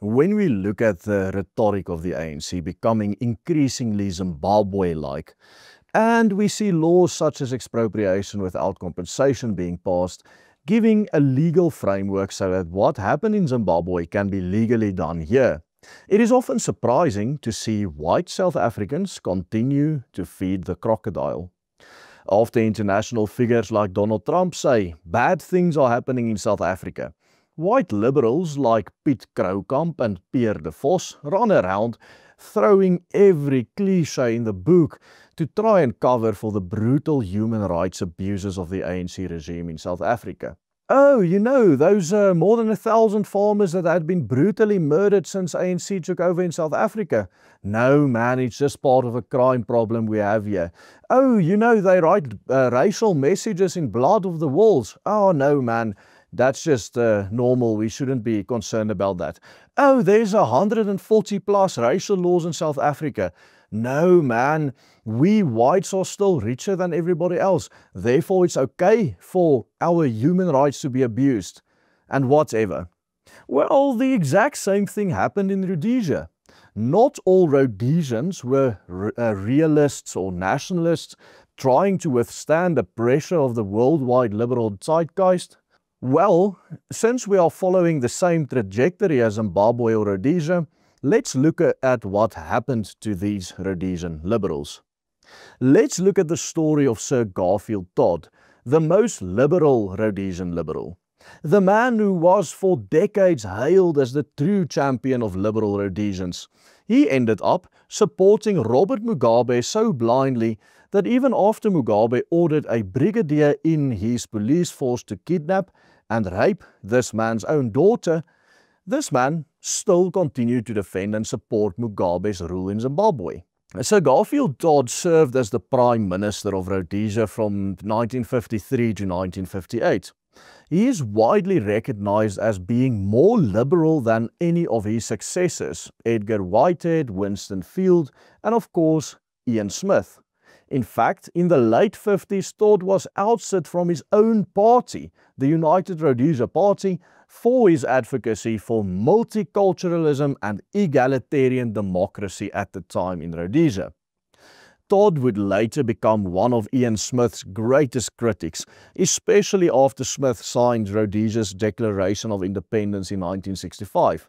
When we look at the rhetoric of the ANC becoming increasingly Zimbabwe-like, and we see laws such as expropriation without compensation being passed, giving a legal framework so that what happened in Zimbabwe can be legally done here. It is often surprising to see white South Africans continue to feed the crocodile. After international figures like Donald Trump say bad things are happening in South Africa, white liberals like Piet Kroukamp and Pierre de Vos run around throwing every cliché in the book to try and cover for the brutal human rights abuses of the ANC regime in South Africa. Oh, you know, those more than 1,000 farmers that had been brutally murdered since ANC took over in South Africa. No, man, it's just part of a crime problem we have here. Oh, you know, they write racial messages in blood of the walls. Oh, no, man, that's just normal. We shouldn't be concerned about that. Oh, there's 140 plus racial laws in South Africa. No, man, we whites are still richer than everybody else. Therefore, it's okay for our human rights to be abused and whatever. Well, the exact same thing happened in Rhodesia. Not all Rhodesians were realists or nationalists trying to withstand the pressure of the worldwide liberal zeitgeist. Well, since we are following the same trajectory as Zimbabwe or Rhodesia, let's look at what happened to these Rhodesian liberals. Let's look at the story of Sir Garfield Todd, the most liberal Rhodesian liberal. The man who was for decades hailed as the true champion of liberal Rhodesians. He ended up supporting Robert Mugabe so blindly that even after Mugabe ordered a brigadier in his police force to kidnap and rape this man's own daughter, this man still continued to defend and support Mugabe's rule in Zimbabwe. Sir Garfield Todd served as the Prime Minister of Rhodesia from 1953 to 1958. He is widely recognized as being more liberal than any of his successors, Edgar Whitehead, Winston Field, and of course, Ian Smith. In fact, in the late 50s, Todd was ousted from his own party, the United Rhodesia Party, for his advocacy for multiculturalism and egalitarian democracy at the time in Rhodesia. Todd would later become one of Ian Smith's greatest critics, especially after Smith signed Rhodesia's Declaration of Independence in 1965.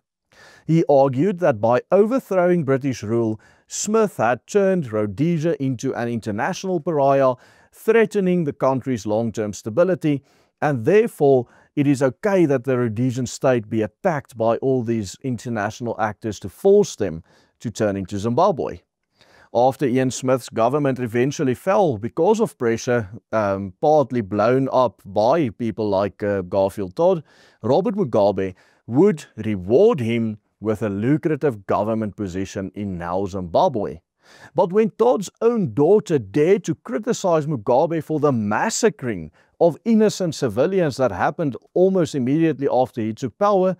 He argued that by overthrowing British rule, Smith had turned Rhodesia into an international pariah, threatening the country's long-term stability, and therefore it is okay that the Rhodesian state be attacked by all these international actors to force them to turn into Zimbabwe. After Ian Smith's government eventually fell because of pressure, partly blown up by people like Garfield Todd, Robert Mugabe would reward him with a lucrative government position in now Zimbabwe. But when Todd's own daughter dared to criticize Mugabe for the massacring of innocent civilians that happened almost immediately after he took power,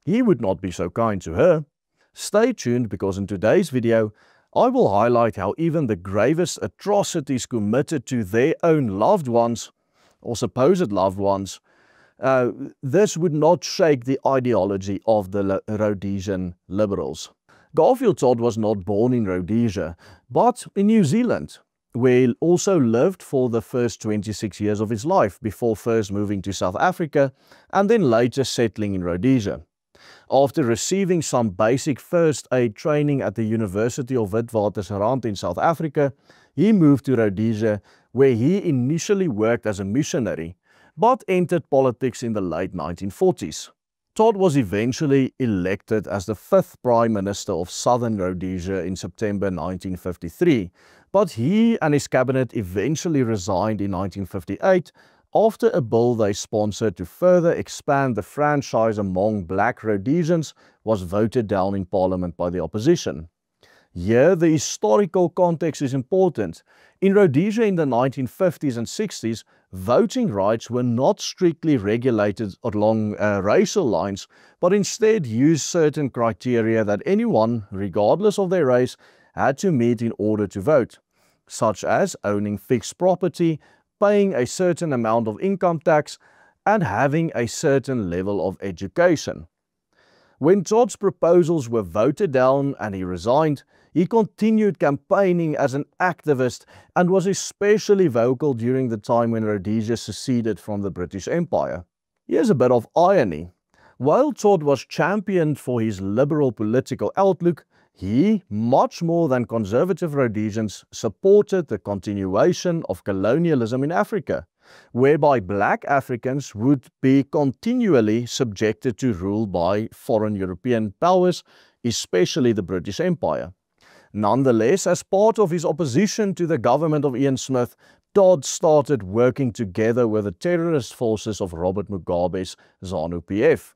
he would not be so kind to her. Stay tuned, because in today's video, I will highlight how even the gravest atrocities committed to their own loved ones, or supposed loved ones, this would not shake the ideology of the Rhodesian liberals. Garfield Todd was not born in Rhodesia, but in New Zealand, where he also lived for the first 26 years of his life before first moving to South Africa and then later settling in Rhodesia. After receiving some basic first aid training at the University of Witwatersrand in South Africa, he moved to Rhodesia, where he initially worked as a missionary, but entered politics in the late 1940s. Todd was eventually elected as the 5th Prime Minister of Southern Rhodesia in September 1953, but he and his cabinet eventually resigned in 1958 after a bill they sponsored to further expand the franchise among black Rhodesians was voted down in Parliament by the opposition. Here, the historical context is important. In Rhodesia in the 1950s and 60s, voting rights were not strictly regulated along racial lines, but instead used certain criteria that anyone, regardless of their race, had to meet in order to vote, such as owning fixed property, paying a certain amount of income tax, and having a certain level of education. When Todd's proposals were voted down and he resigned, he continued campaigning as an activist and was especially vocal during the time when Rhodesia seceded from the British Empire. Here's a bit of irony. While Todd was championed for his liberal political outlook, he, much more than conservative Rhodesians, supported the continuation of colonialism in Africa, whereby black Africans would be continually subjected to rule by foreign European powers, especially the British Empire. Nonetheless, as part of his opposition to the government of Ian Smith, Todd started working together with the terrorist forces of Robert Mugabe's ZANU-PF.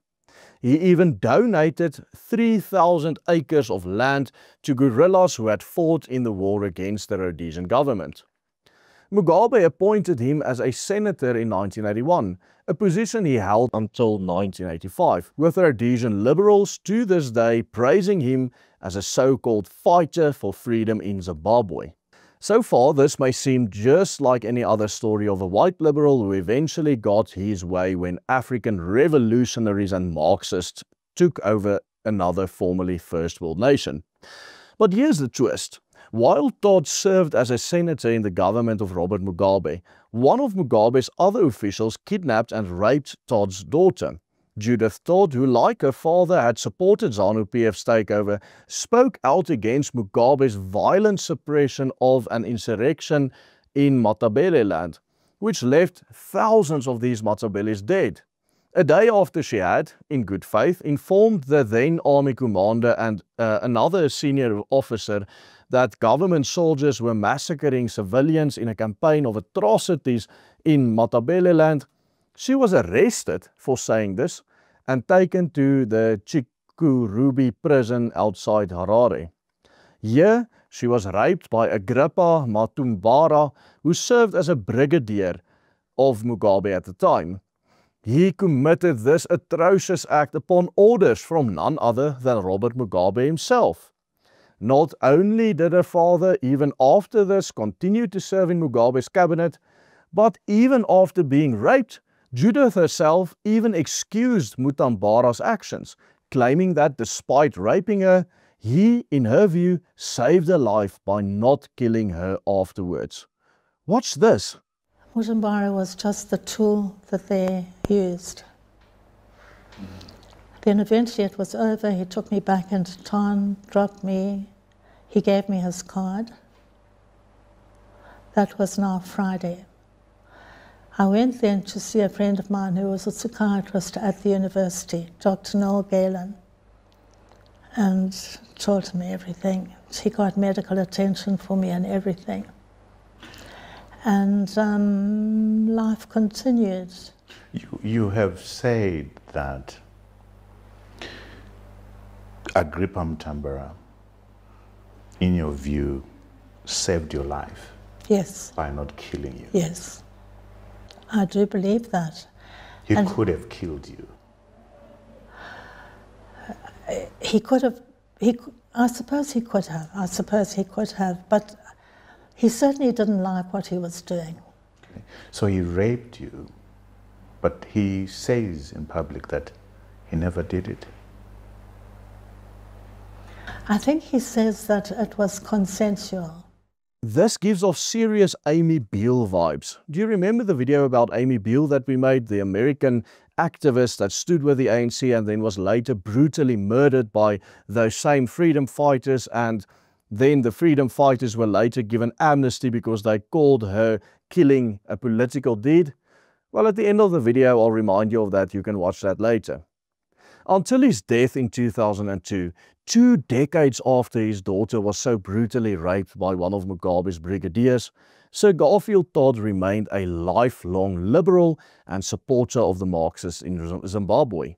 He even donated 3,000 acres of land to guerrillas who had fought in the war against the Rhodesian government. Mugabe appointed him as a senator in 1981, a position he held until 1985, with Rhodesian liberals to this day praising him as a so-called fighter for freedom in Zimbabwe. So far, this may seem just like any other story of a white liberal who eventually got his way when African revolutionaries and Marxists took over another formerly first world nation. But here's the twist. While Todd served as a senator in the government of Robert Mugabe, one of Mugabe's other officials kidnapped and raped Todd's daughter. Judith Todd, who like her father had supported ZANU-PF's takeover, spoke out against Mugabe's violent suppression of an insurrection in Matabeleland, which left thousands of these Matabeles dead. A day after she had, in good faith, informed the then army commander and another senior officer that government soldiers were massacring civilians in a campaign of atrocities in Matabeleland, she was arrested for saying this and taken to the Chikurubi prison outside Harare. Here, she was raped by Agrippa Matumbara, who served as a brigadier of Mugabe at the time. He committed this atrocious act upon orders from none other than Robert Mugabe himself. Not only did her father, even after this, continue to serve in Mugabe's cabinet, but even after being raped, Judith herself even excused Mutambara's actions, claiming that despite raping her, he, in her view, saved her life by not killing her afterwards. Watch this. Mutambara was just the tool that they used. Then eventually it was over. He took me back into town, dropped me. He gave me his card. That was now Friday. I went then to see a friend of mine who was a psychiatrist at the university, Dr. Noel Galen, and told me everything. He got medical attention for me and everything. And life continued. You have said that Agrippa Mutambara, in your view, saved your life. Yes. By not killing you. Yes. I do believe that. He could have killed you. He could have, I suppose he could have, but he certainly didn't like what he was doing. Okay. So he raped you, but he says in public that he never did it. I think he says that it was consensual. This gives off serious Amy Beale vibes. Do you remember the video about Amy Beale that we made, the American activist that stood with the ANC and then was later brutally murdered by those same freedom fighters, and then the freedom fighters were later given amnesty because they called her killing a political deed? Well, at the end of the video, I'll remind you of that. You can watch that later. Until his death in 2002, 2 decades after his daughter was so brutally raped by one of Mugabe's brigadiers, Sir Garfield Todd remained a lifelong liberal and supporter of the Marxists in Zimbabwe.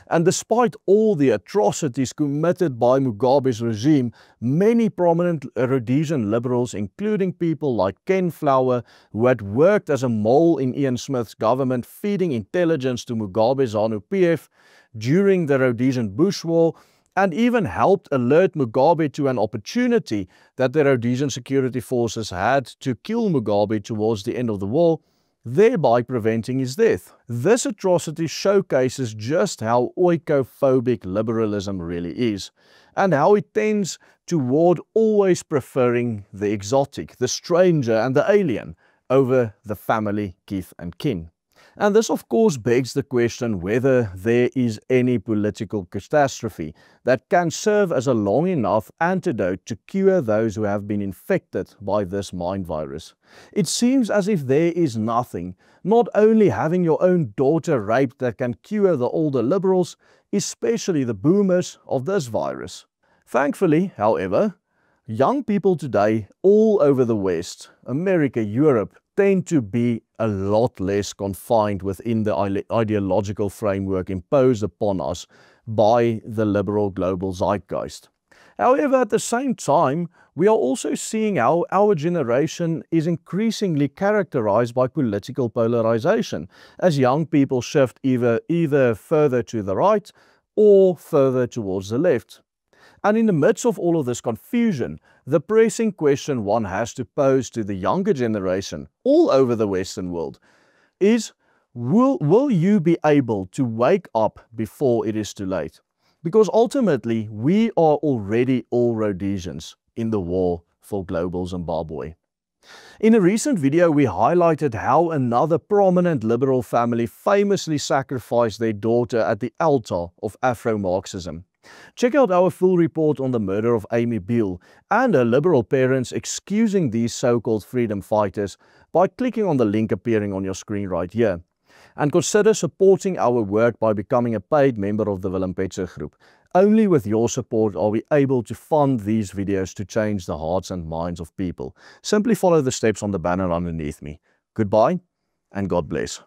And despite all the atrocities committed by Mugabe's regime, many prominent Rhodesian liberals, including people like Ken Flower, who had worked as a mole in Ian Smith's government feeding intelligence to Mugabe's ZANU-PF during the Rhodesian Bush War, and even helped alert Mugabe to an opportunity that the Rhodesian security forces had to kill Mugabe towards the end of the war, thereby preventing his death. This atrocity showcases just how oikophobic liberalism really is, and how it tends toward always preferring the exotic, the stranger and the alien over the family, kith and kin. And this of course begs the question whether there is any political catastrophe that can serve as a long enough antidote to cure those who have been infected by this mind virus. It seems as if there is nothing, not only having your own daughter raped, that can cure the older liberals, especially the boomers, of this virus. Thankfully, however, young people today all over the West, America, Europe, tend to be a lot less confined within the ideological framework imposed upon us by the liberal global zeitgeist. However, at the same time, we are also seeing how our generation is increasingly characterized by political polarization, as young people shift either further to the right or further towards the left. And in the midst of all of this confusion, the pressing question one has to pose to the younger generation all over the Western world is, will you be able to wake up before it is too late? Because ultimately, we are already all Rhodesians in the war for global Zimbabwe. In a recent video, we highlighted how another prominent liberal family famously sacrificed their daughter at the altar of Afro-Marxism. Check out our full report on the murder of Amy Beale and her liberal parents excusing these so-called freedom fighters by clicking on the link appearing on your screen right here. And consider supporting our work by becoming a paid member of the Willem Petzer Group. Only with your support are we able to fund these videos to change the hearts and minds of people. Simply follow the steps on the banner underneath me. Goodbye and God bless.